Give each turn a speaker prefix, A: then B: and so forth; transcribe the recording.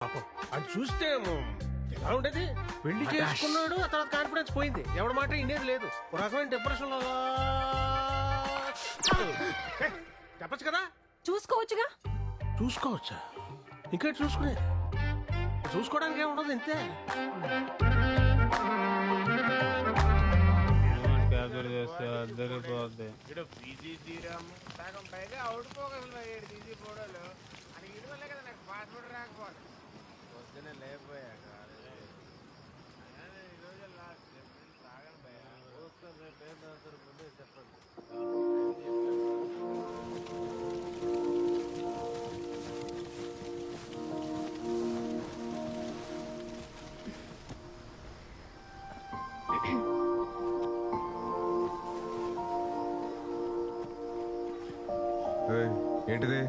A: పాపం అది చూస్తే ఎలా ఉండేది. పెళ్లి చేసుకున్నాడు, ఆ తర్వాత కాన్ఫిడెన్స్ పోయింది, ఎవరి మాట ఇండేది లేదు, ఒక రకమైన డిప్రెషన్ లో చెప్పచ్చు కదా.
B: చూసుకోవచ్చుగా.
A: చూసుకోవచ్చా? ఇంకా చూసుకునే చూసుకోవడానికి ఏముండదు, ఇంతే.
C: ఇక్కడ పీజీ తీరాము సగం పైగా అవుట్ పోగలు తీసి ఫోటోలు అని ఇది వల్లే కదా నాకు పాస్పోర్ట్ రాకపోతే పొద్దునే లేకపోయాక ఈరోజు లాస్ట్ తాగను భయ రేపు ఏం రాస్తారు ముందే చెప్పండి.
D: ఏంటిది?